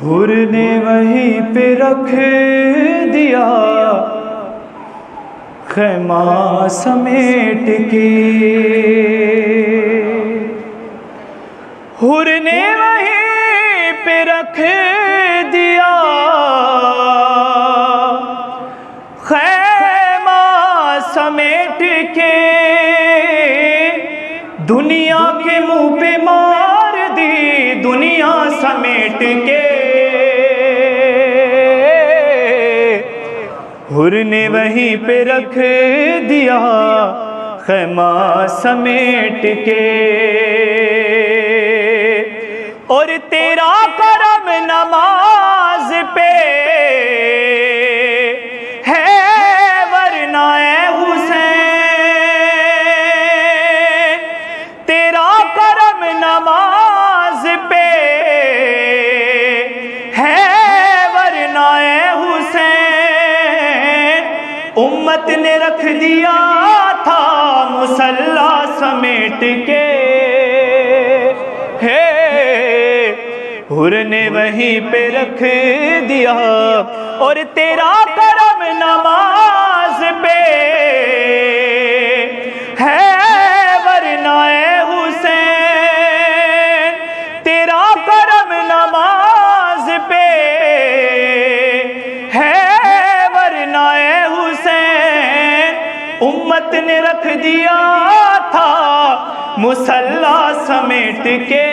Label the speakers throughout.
Speaker 1: حور نے وہیں پہ رکھ دیا خیمہ سمیٹ کے، حور نے وہیں پہ رکھ دیا خیمہ سمیٹ کے، دنیا کے منہ پہ مار دی دنیا سمیٹ کے، حور نے وہیں پہ رکھ دیا خیمہ سمیٹ کے، اور تیرا کرم نماز پہ ہے ورنہ اے حسین، تیرا کرم نماز پہ ہے ورنہ اے حسین، امت نے رکھ دیا تھا مصلی سمیٹ کے، حور نے وہیں پہ رکھ دیا، اور تیرا کرم نماز پہ ہے ورنہ اے حسین، تیرا کرم نماز پہ ہے ورنہ اے حسین، امت نے رکھ دیا تھا مصلی سمیٹ کے،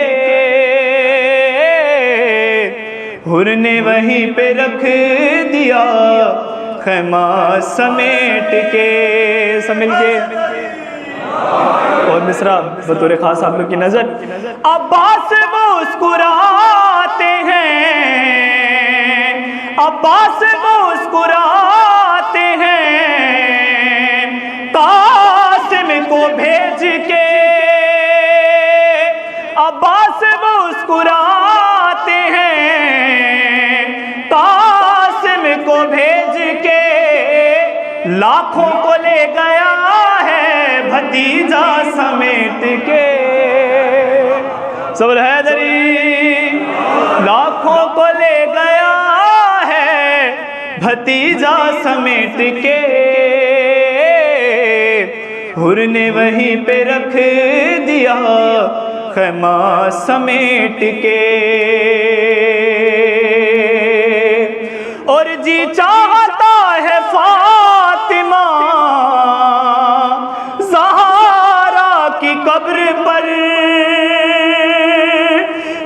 Speaker 1: حور نے وہیں پہ رکھ دیا خیمہ سمیٹ کے، سب مل کے اور مصرع بطور خاص آپ لوگ کی نظر، عباس مسکراتے ہیں، عباس مسکراتے ہیں قاسم کو بھیج کے، عباس مسکراتے ہیں قاسم کو بھیج کے، لاکھوں کو لے گیا ہے بھتیجا سمیٹ کے، صبر حیدری، لاکھوں کو لے گیا ہے بھتیجا سمیٹ کے، حور نے وہیں پہ رکھ دیا خیمہ سمیٹ کے، اور جی چاہتا ہے فاطمہ زہرا کی قبر پر،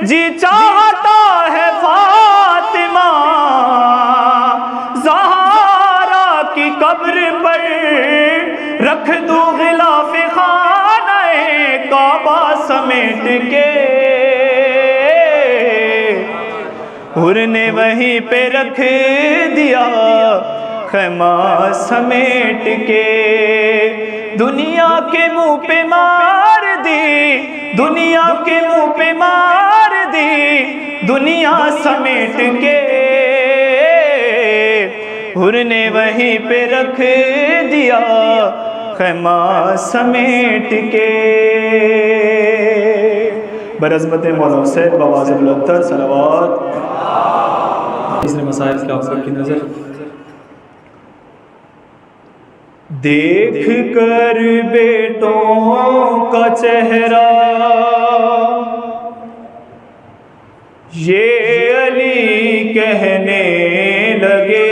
Speaker 1: جی چاہتا ہے فاطمہ زہرا کی قبر پر، رکھ دوں غلاف خانہ کعبہ سمیٹ کے، حور نے وہیں پہ رکھ دیا خیمہ سمیٹ کے، دنیا کے منہ پہ مار دی دنیا کے منہ پہ مار دی دنیا سمیٹ کے، حور نے وہیں پہ رکھ دیا خیمہ سمیٹ کے، برعظمت مولا حسین بآواز بلندتر صلوات۔ تیسرے مسائل کے آپ سب کی نظر، دیکھ کر بیٹوں کا چہرہ یہ علی کہنے لگے،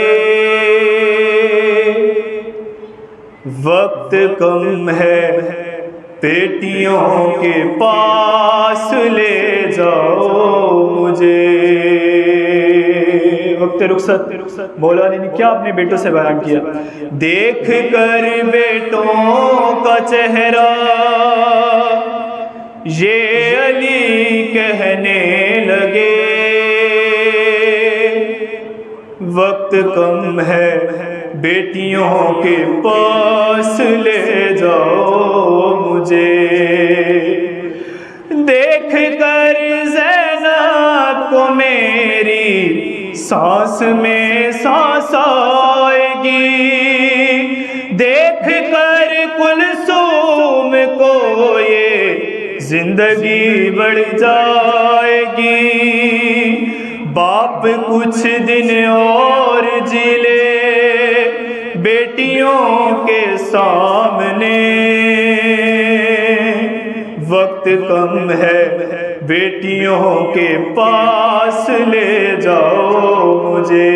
Speaker 1: وقت کم ہے بیٹیوں کے پاس لے جاؤ مجھے، وقت رخصت مولا علی نے کیا اپنے بیٹوں سے بیان کیا، دیکھ کر بیٹوں کا چہرہ یہ علی کہنے لگے، وقت کم ہے بیٹیوں کے پاس لے جاؤ مجھے، دیکھ کر زینب کو میری سانس میں سانس آئے گی، دیکھ کر کلثوم کو یہ زندگی بڑھ جائے گی، باپ کچھ دن اور جی لے بیٹیوں کے سامنے، وقت کم ہے بیٹیوں کے پاس لے جاؤ مجھے،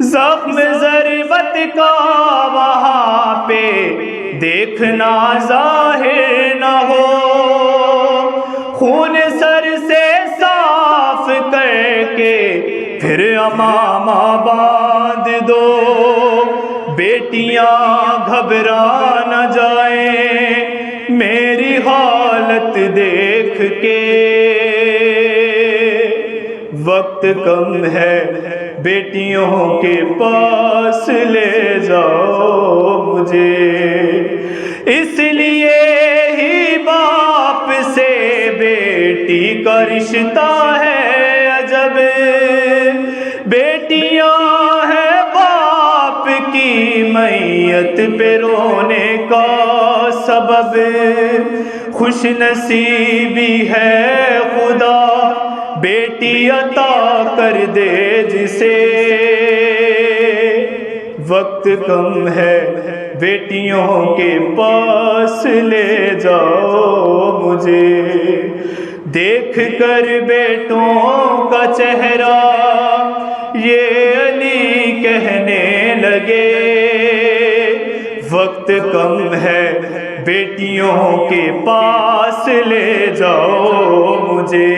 Speaker 1: زخم ضربت کا وہاں پہ دیکھنا ظاہر نہ ہو، خون سر سے صاف کر کے پھر امامہ باندھ دو، بیٹیاں گھبرا نہ جائیں میری حالت دیکھ کے، وقت کم ہے بیٹیوں کے پاس لے جاؤ مجھے، اس لیے ہی باپ سے بیٹی کا رشتہ ہے عجب، بیٹیاں ہیں باپ کی میت پہ رونے کا سبب، خوش نصیبی ہے خدا بیٹی عطا کر دے جسے، وقت کم ہے بیٹیوں کے پاس لے جاؤ مجھے، دیکھ کر بیٹوں کا چہرہ یہ علی کہنے لگے، وقت کم ہے بیٹیوں کے پاس لے جاؤ مجھے،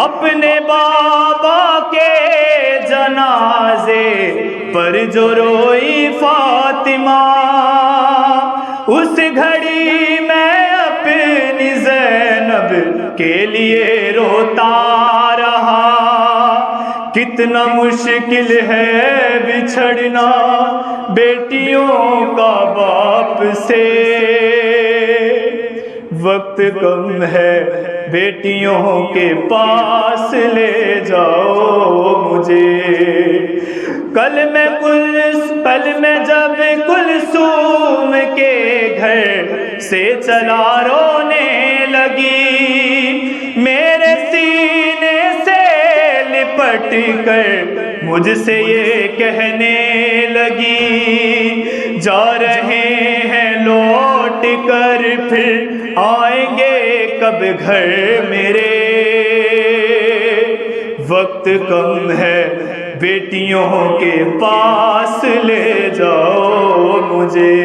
Speaker 1: اپنے بابا کے جنازے پر جو روئی فاطمہ، اس گھڑی میں اپنی زینب کے لیے روتا رہا، کتنا مشکل ہے بچھڑنا بیٹیوں کا باپ سے، وقت کم ہے بیٹیوں کے پاس لے جاؤ مجھے، کل میں جب کلثوم کے گھر سے چلا رونے لگی، میرے سینے سے لپٹ کر مجھ سے یہ کہنے لگی، جا رہے ہیں لوٹ کر پھر آئیں گے کب گھر میرے، وقت کم ہے بیٹیوں کے پاس لے جاؤ مجھے،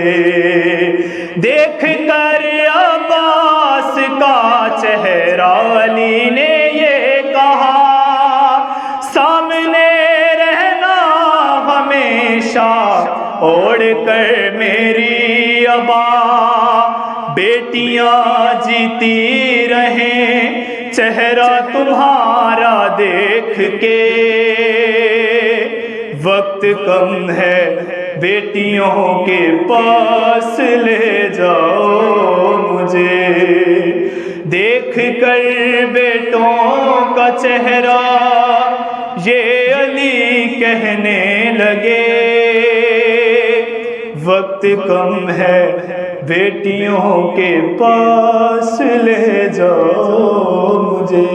Speaker 1: دیکھ کر عباس کا چہرہ علی نے یہ کہا، سامنے رہنا ہمیشہ اوڑھ کر میری عبا، بیٹیاں جیتی رہیں چہرہ تمہارا دیکھ کے، وقت کم ہے بیٹیوں کے پاس لے جاؤ مجھے، دیکھ کر بیٹوں کا چہرہ یہ علی کہنے لگے، وقت کم ہے بیٹیوں کے پاس لے جاؤ مجھے،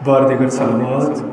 Speaker 1: بار دیگر سلامات۔